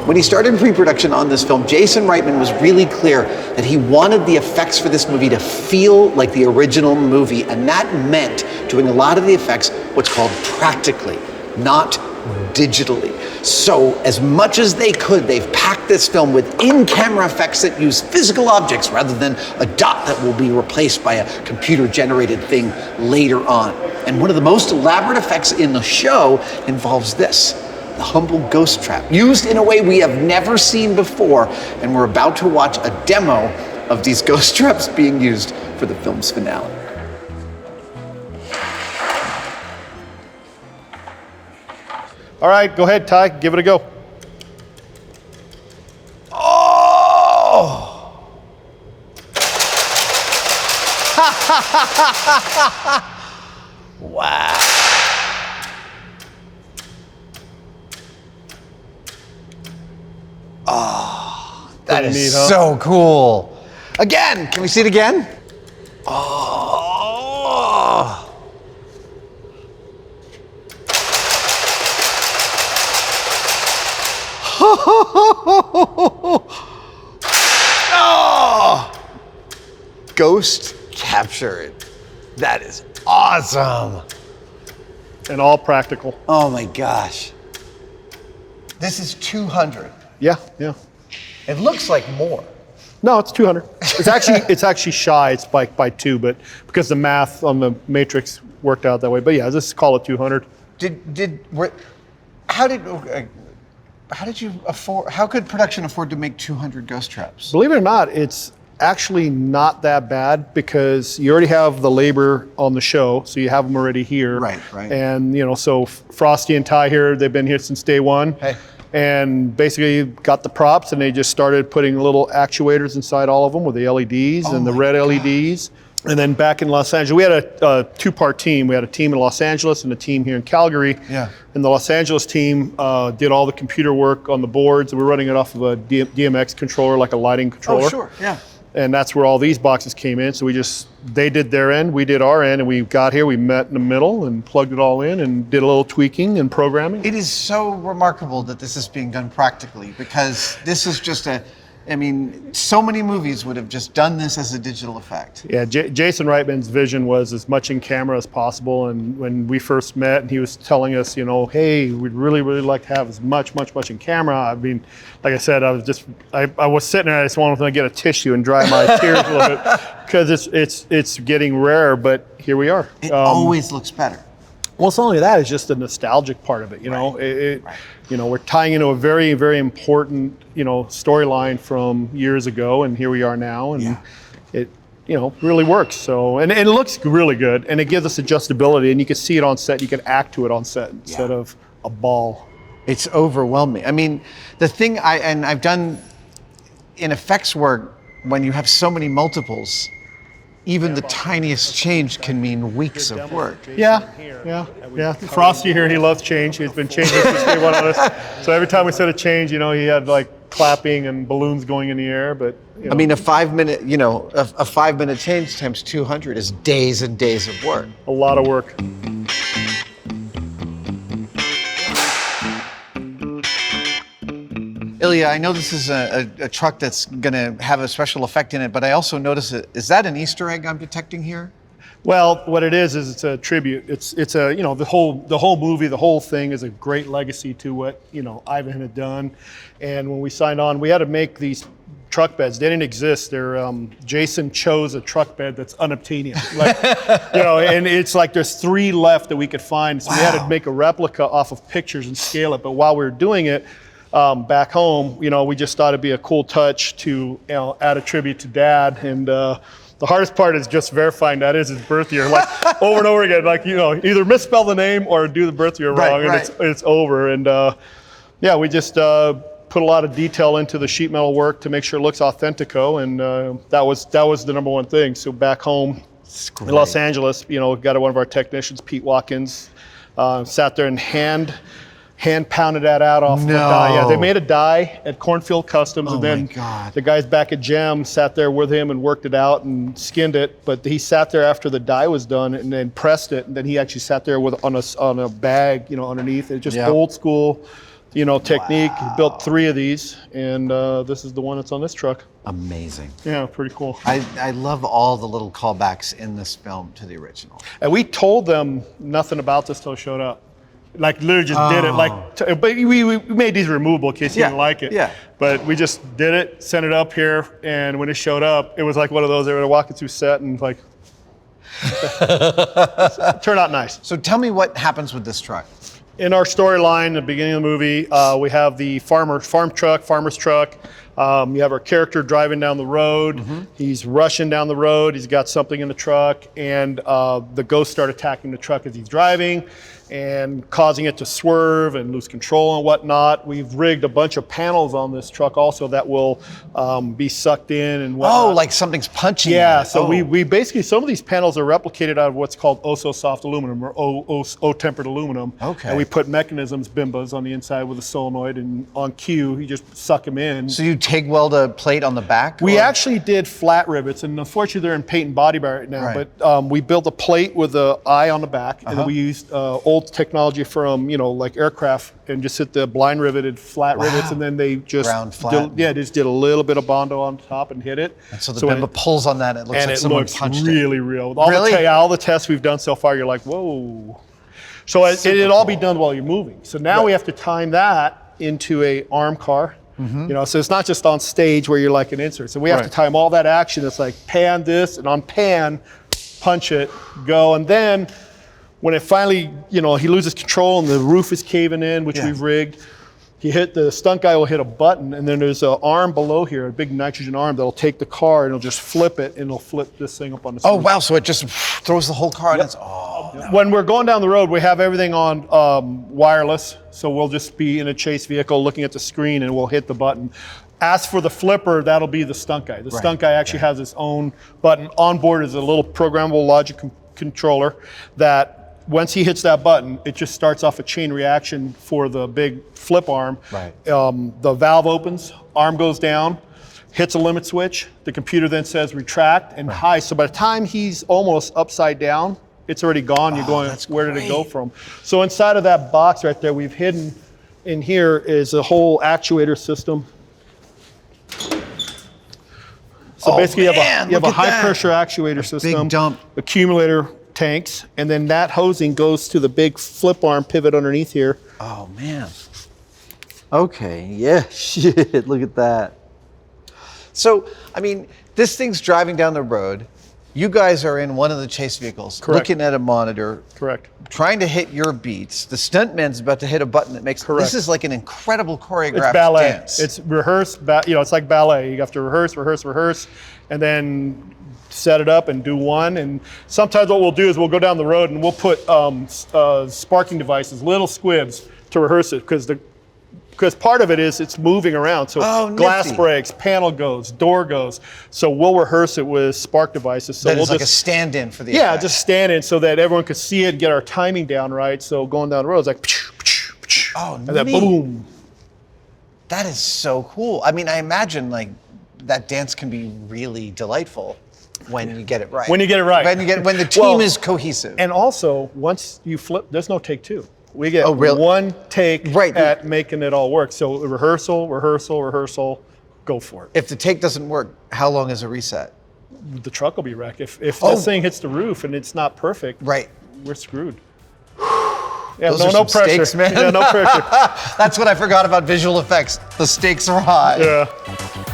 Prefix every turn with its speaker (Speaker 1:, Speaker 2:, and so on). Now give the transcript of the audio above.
Speaker 1: When he started pre-production on this film, Jason Reitman was really clear that he wanted the effects for this movie to feel like the original movie, and that meant doing a lot of the effects what's called practically, not digitally. So as much as they could, they've packed this film with in-camera effects that use physical objects rather than a dot that will be replaced by a computer-generated thing later on. And one of the most elaborate effects in the show involves this. The humble ghost trap, used in a way we have never seen before, and we're about to watch a demo of these ghost traps being used for the film's finale.
Speaker 2: All right, go ahead, Ty, give it a go.
Speaker 1: Oh! Wow. Oh, that is
Speaker 2: neat, huh?
Speaker 1: so cool. Again, can we see it again? Oh. Oh. Ghost capture. That is awesome.
Speaker 2: And all practical.
Speaker 1: Oh my gosh. This is 200.
Speaker 2: Yeah, yeah.
Speaker 1: It looks like more.
Speaker 2: No, it's 200. It's actually shy. It's by 2, but because the math on the matrix worked out that way. But yeah, let's call it 200.
Speaker 1: How could production afford to make 200 ghost traps?
Speaker 2: Believe it or not, it's actually not that bad because you already have the labor on the show, so you have them already here.
Speaker 1: Right.
Speaker 2: And so Frosty and Ty here, they've been here since day one.
Speaker 1: Hey.
Speaker 2: And basically got the props, and they just started putting little actuators inside all of them with the LEDs and the red LEDs. And then back in Los Angeles, we had a two-part team. We had a team in Los Angeles and a team here in Calgary.
Speaker 1: Yeah.
Speaker 2: And the Los Angeles team did all the computer work on the boards. And we're running it off of a DMX controller, like a lighting controller.
Speaker 1: Oh, sure, yeah.
Speaker 2: And that's where all these boxes came in. So they did their end, we did our end, and we got here, we met in the middle and plugged it all in and did a little tweaking and programming.
Speaker 1: It is so remarkable that this is being done practically, because this is just so many movies would have just done this as a digital effect.
Speaker 2: Yeah, Jason Reitman's vision was as much in camera as possible. And when we first met, and he was telling us, hey, we'd really, really like to have as much in camera. I mean, like I said, I was sitting there, I just wanted to get a tissue and dry my tears a little bit, because it's getting rare, but here we are.
Speaker 1: It always looks better.
Speaker 2: Well, it's not only that, it's just the nostalgic part of it,
Speaker 1: Right.
Speaker 2: We're tying into a very, very important, storyline from years ago, and here we are now, and it, really works. So, and it looks really good, and it gives us adjustability, and you can see it on set, you can act to it on set instead of a ball.
Speaker 1: It's overwhelming. I mean, the thing I've done in effects work, when you have so many multiples, even the tiniest change can mean weeks of work.
Speaker 2: Yeah. Frosty here, he loves change. He's been changing since day one on us. So every time we said a change, he had like clapping and balloons going in the air. But
Speaker 1: I mean, a 5-minute, a 5-minute change times 200 is days and days of work.
Speaker 2: A lot of work.
Speaker 1: Elia, I know this is a truck that's going to have a special effect in it, but I also notice is that an Easter egg I'm detecting here?
Speaker 2: Well, what it is it's a tribute. It's a the whole movie, the whole thing is a great legacy to what Ivan had done. And when we signed on, we had to make these truck beds. They didn't exist. Jason chose a truck bed that's unobtainium. And it's like there's 3 left that we could find. So we had to make a replica off of pictures and scale it. But while we were doing it, back home, we just thought it'd be a cool touch to add a tribute to Dad. And the hardest part is just verifying that is his birth year, like over and over again, like either misspell the name or do the birth year wrong, and it's over. And we just put a lot of detail into the sheet metal work to make sure it looks authentico, and that was the number one thing. So back home in Los Angeles, got one of our technicians, Pete Watkins, sat there and hand hand pounded that out off the die. Yeah, they made a die at Cornfield Customs, and then the guys back at Gem sat there with him and worked it out and skinned it. But he sat there after the die was done and then pressed it, and then he actually sat there with on a bag, underneath. It's just old school, technique. He built 3 of these, and this is the one that's on this truck.
Speaker 1: Amazing.
Speaker 2: Yeah, pretty cool.
Speaker 1: I love all the little callbacks in this film to the original.
Speaker 2: And we told them nothing about this till it showed up. Like literally just did it. But we made these removable in case you didn't like it. Yeah. But we just did it, sent it up here, and when it showed up, it was like one of those. They were walking through set and like, turned out nice.
Speaker 1: So tell me what happens with this truck.
Speaker 2: In our storyline, at the beginning of the movie, we have the farmer's truck. You have our character driving down the road. He's rushing down the road. He's got something in the truck, and the ghosts start attacking the truck as he's driving and causing it to swerve and lose control and whatnot. We've rigged a bunch of panels on this truck also that will be sucked in and whatnot.
Speaker 1: Oh, like something's punching.
Speaker 2: Yeah, so we basically, some of these panels are replicated out of what's called OSO soft aluminum or O-tempered aluminum.
Speaker 1: Okay.
Speaker 2: And we put mechanisms, bimbas, on the inside with a solenoid, and on cue, you just suck them in.
Speaker 1: So you TIG weld a plate on the back?
Speaker 2: We actually did flat rivets, and unfortunately they're in paint and body bar right now, but we built a plate with an eye on the back, and then we used old technology from, like aircraft, and just hit the blind riveted flat rivets, and then they just just did a little bit of Bondo on top and hit it.
Speaker 1: And so the bimba pulls on that, and it looks like someone punched it.
Speaker 2: And it looks really real. All the tests we've done so far, you're like, whoa. So it'll all be done while you're moving. So now we have to time that into a arm car. So it's not just on stage where you're like an insert. So we have to time all that action. It's like pan this, and on pan, punch it, go. And then when it finally, he loses control and the roof is caving in, which we've rigged, the stunt guy will hit a button, and then there's an arm below here, a big nitrogen arm that'll take the car and it'll just flip it, and it'll flip this thing up on the screen.
Speaker 1: Oh, wow, so it just throws the whole car.
Speaker 2: Yep. When we're going down the road, we have everything on wireless, so we'll just be in a chase vehicle looking at the screen, and we'll hit the button. As for the flipper, that'll be the stunt guy. The stunt guy actually has his own button. On board is a little programmable logic controller that once he hits that button, it just starts off a chain reaction for the big flip arm. The valve opens, arm goes down, hits a limit switch. The computer then says retract and high. So by the time he's almost upside down, it's already gone. You're going, where did it go from? So inside of that box right there, we've hidden in here is a whole actuator system. So basically you have a high pressure actuator system,
Speaker 1: big dump
Speaker 2: accumulator tanks, and then that hosing goes to the big flip arm pivot underneath here.
Speaker 1: Oh man. Okay, yeah, shit, look at that. So, I mean, this thing's driving down the road. You guys are in one of the chase vehicles, looking at a monitor, trying to hit your beats. The stuntman's about to hit a button that makes. This is like an incredible choreographed dance.
Speaker 2: It's rehearsed. It's like ballet. You have to rehearse, and then set it up and do one. And sometimes what we'll do is we'll go down the road and we'll put sparking devices, little squibs, to rehearse it, because part of it is it's moving around. So glass breaks, panel goes, door goes. So we'll rehearse it with spark devices. So
Speaker 1: we'll like a stand-in for the effect.
Speaker 2: just stand in so that everyone could see it and get our timing down right. So going down the road, it's like, and then boom.
Speaker 1: That is so cool. I mean, I imagine like that dance can be really delightful when you get it right.
Speaker 2: When
Speaker 1: the team is cohesive.
Speaker 2: And also, once you flip, there's no take two. We get one take at making it all work. So rehearsal, go for it.
Speaker 1: If the take doesn't work, how long is a reset?
Speaker 2: The truck will be wrecked. If this thing hits the roof and it's not perfect, we're screwed.
Speaker 1: Those are some
Speaker 2: pressure,
Speaker 1: stakes, man.
Speaker 2: Yeah, no pressure.
Speaker 1: That's what I forgot about visual effects. The stakes are high.
Speaker 2: Yeah.